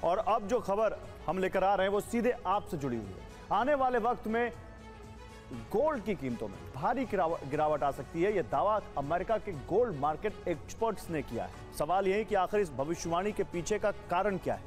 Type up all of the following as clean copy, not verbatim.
और अब जो खबर हम लेकर आ रहे हैं वो सीधे आपसे जुड़ी हुई है। आने वाले वक्त में गोल्ड की कीमतों में भारी गिरावट आ सकती है। यह दावा अमेरिका के गोल्ड मार्केट एक्सपर्ट्स ने किया है। सवाल यही कि आखिर इस भविष्यवाणी के पीछे का कारण क्या है।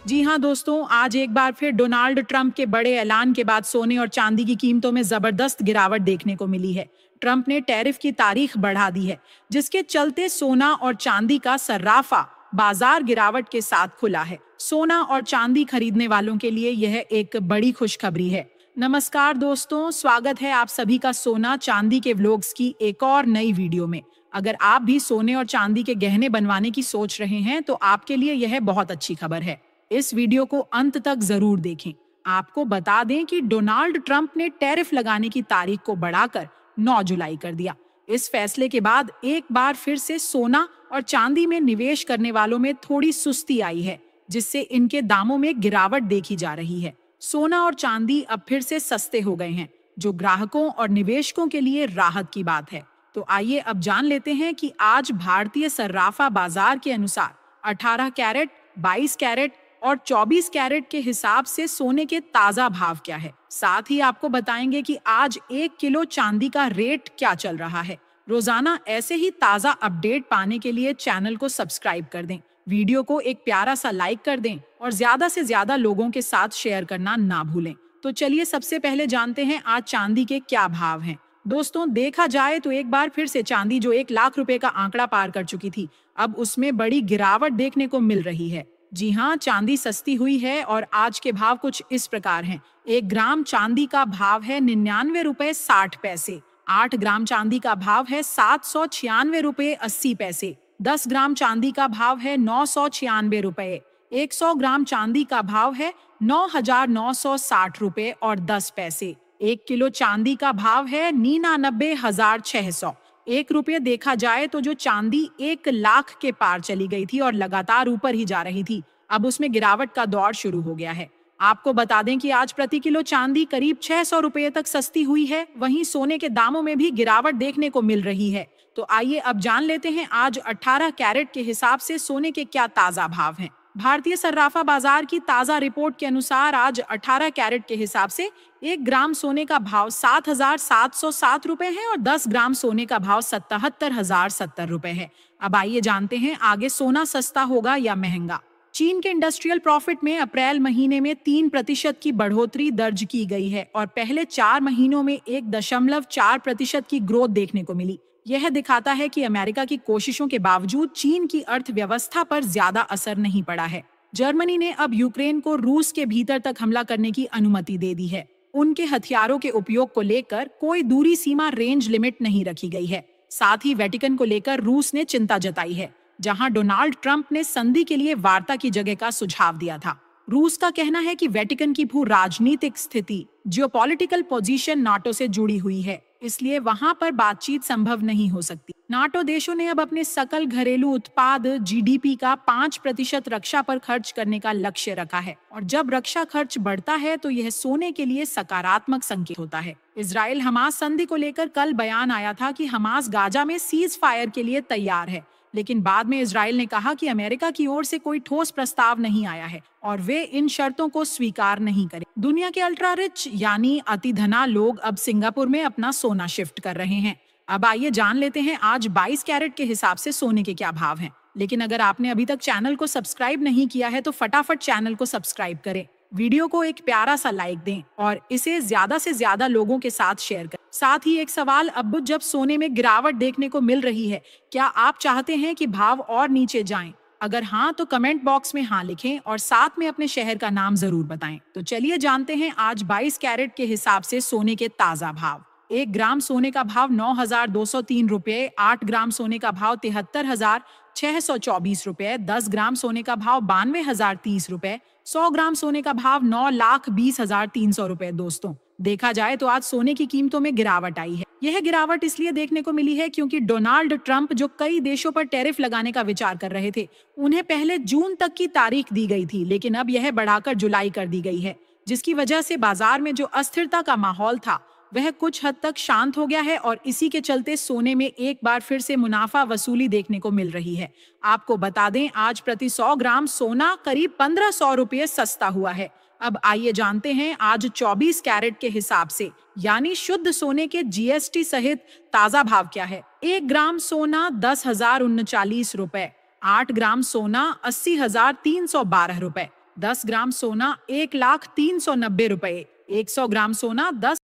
जी हां दोस्तों, आज एक बार फिर डोनाल्ड ट्रंप के बड़े ऐलान के बाद सोने और चांदी की कीमतों में जबरदस्त गिरावट देखने को मिली है। ट्रंप ने टैरिफ की तारीख बढ़ा दी है, जिसके चलते सोना और चांदी का सर्राफा बाजार गिरावट के साथ खुला है। सोना और चांदी खरीदने वालों के लिए यह एक बड़ी खुशखबरी है। नमस्कार दोस्तों, स्वागत है आप सभी का सोना चांदी के व्लॉग्स की एक और नई वीडियो में। अगर आप भी सोने और चांदी के गहने बनवाने की सोच रहे हैं तो आपके लिए यह बहुत अच्छी खबर है। इस वीडियो को अंत तक जरूर देखें। आपको बता दें कि डोनाल्ड ट्रंप ने टैरिफ लगाने की तारीख को बढ़ाकर 9 जुलाई कर दिया। इस फैसले के बाद एक बार फिर से सोना और चांदी में निवेश करने वालों में थोड़ी सुस्ती आई है, जिससे इनके दामों में गिरावट देखी जा रही है। सोना और चांदी अब फिर से सस्ते हो गए हैं, जो ग्राहकों और निवेशकों के लिए राहत की बात है। तो आइए अब जान लेते हैं कि आज भारतीय सर्राफा बाजार के अनुसार 18 कैरेट, 22 कैरेट और 24 कैरेट के हिसाब से सोने के ताजा भाव क्या है। साथ ही आपको बताएंगे कि आज 1 किलो चांदी का रेट क्या चल रहा है। रोजाना ऐसे ही ताजा अपडेट पाने के लिए चैनल को सब्सक्राइब कर दें, वीडियो को एक प्यारा सा लाइक कर दें और ज्यादा से ज्यादा लोगों के साथ शेयर करना ना भूलें। तो चलिए सबसे पहले जानते हैं आज चांदी के क्या भाव हैं। दोस्तों, देखा जाए तो एक बार फिर से चांदी जो 1 लाख रुपए का आंकड़ा पार कर चुकी थी, अब उसमें बड़ी गिरावट देखने को मिल रही है। जी हाँ, चांदी सस्ती हुई है और आज के भाव कुछ इस प्रकार हैं। 1 ग्राम चांदी का भाव है 99 रुपए 60 पैसे। 8 ग्राम चांदी का भाव है 796 रुपए 80 पैसे। 10 ग्राम चांदी का भाव है 996 रुपए। 100 ग्राम चांदी का भाव है 9,960 रुपए और 10 पैसे। 1 किलो चांदी का भाव है 99,600। 1 रुपये देखा जाए तो जो चांदी 1 लाख के पार चली गई थी और लगातार ऊपर ही जा रही थी, अब उसमें गिरावट का दौर शुरू हो गया है। आपको बता दें कि आज प्रति किलो चांदी करीब 600 रुपये तक सस्ती हुई है। वहीं सोने के दामों में भी गिरावट देखने को मिल रही है। तो आइए अब जान लेते हैं आज 18 कैरेट के हिसाब से सोने के क्या ताजा भाव हैं। भारतीय सर्राफा बाजार की ताजा रिपोर्ट के अनुसार आज 18 कैरेट के हिसाब से 1 ग्राम सोने का भाव 7,707 रुपए है और 10 ग्राम सोने का भाव 77,070 रुपए है। अब आइए जानते हैं आगे सोना सस्ता होगा या महंगा। चीन के इंडस्ट्रियल प्रॉफिट में अप्रैल महीने में 3% की बढ़ोतरी दर्ज की गई है और पहले 4 महीनों में 1.4% की ग्रोथ देखने को मिली। यह दिखाता है कि अमेरिका की कोशिशों के बावजूद चीन की अर्थव्यवस्था पर ज्यादा असर नहीं पड़ा है। जर्मनी ने अब यूक्रेन को रूस के भीतर तक हमला करने की अनुमति दे दी है। उनके हथियारों के उपयोग को लेकर कोई दूरी सीमा रेंज लिमिट नहीं रखी गई है। साथ ही वेटिकन को लेकर रूस ने चिंता जताई है, जहां डोनाल्ड ट्रंप ने संधि के लिए वार्ता की जगह का सुझाव दिया था। रूस का कहना है कि वेटिकन की भू राजनीतिक स्थिति, जियोपॉलिटिकल पोजीशन नाटो से जुड़ी हुई है, इसलिए वहां पर बातचीत संभव नहीं हो सकती। नाटो देशों ने अब अपने सकल घरेलू उत्पाद जीडीपी का 5% रक्षा पर खर्च करने का लक्ष्य रखा है और जब रक्षा खर्च बढ़ता है तो यह सोने के लिए सकारात्मक संकेत होता है। इजराइल हमास संधि को लेकर कल बयान आया था कि हमास गाजा में सीज फायर के लिए तैयार है, लेकिन बाद में इजराइल ने कहा कि अमेरिका की ओर से कोई ठोस प्रस्ताव नहीं आया है और वे इन शर्तों को स्वीकार नहीं करें। दुनिया के अल्ट्रा रिच यानी अतिधना लोग अब सिंगापुर में अपना सोना शिफ्ट कर रहे हैं। अब आइए जान लेते हैं आज 22 कैरेट के हिसाब से सोने के क्या भाव हैं। लेकिन अगर आपने अभी तक चैनल को सब्सक्राइब नहीं किया है तो फटाफट चैनल को सब्सक्राइब करें, वीडियो को एक प्यारा सा लाइक दें और इसे ज्यादा से ज्यादा लोगों के साथ शेयर करें। साथ ही एक सवाल, अब जब सोने में गिरावट देखने को मिल रही है, क्या आप चाहते हैं कि भाव और नीचे जाएं? अगर हाँ तो कमेंट बॉक्स में हाँ लिखें और साथ में अपने शहर का नाम जरूर बताएं। तो चलिए जानते हैं आज 22 कैरेट के हिसाब से सोने के ताजा भाव। 1 ग्राम सोने का भाव 9,203 रुपए, 8 ग्राम सोने का भाव 73,624 रुपए, 10 ग्राम सोने का भाव 92,030 रुपए, 100 ग्राम सोने का भाव 9,20,300 रुपए। दोस्तों, देखा जाए तो आज सोने की कीमतों में गिरावट आई है। यह गिरावट इसलिए देखने को मिली है क्योंकि डोनाल्ड ट्रंप जो कई देशों पर टैरिफ लगाने का विचार कर रहे थे, उन्हें पहले जून तक की तारीख दी गई थी, लेकिन अब यह बढ़ाकर जुलाई कर दी गई है, जिसकी वजह से बाजार में जो अस्थिरता का माहौल था वह कुछ हद तक शांत हो गया है और इसी के चलते सोने में एक बार फिर से मुनाफा वसूली देखने को मिल रही है। आपको बता दें, आज प्रति 100 ग्राम सोना करीब 1500 रुपये सस्ता हुआ है। अब आइए जानते हैं आज 24 कैरेट के हिसाब से यानी शुद्ध सोने के जीएसटी सहित ताजा भाव क्या है। 1 ग्राम सोना 10,039 रुपए, 8 ग्राम सोना 80,312 रुपए, 10 ग्राम सोना 1,03,90 रुपए, 100 ग्राम सोना 10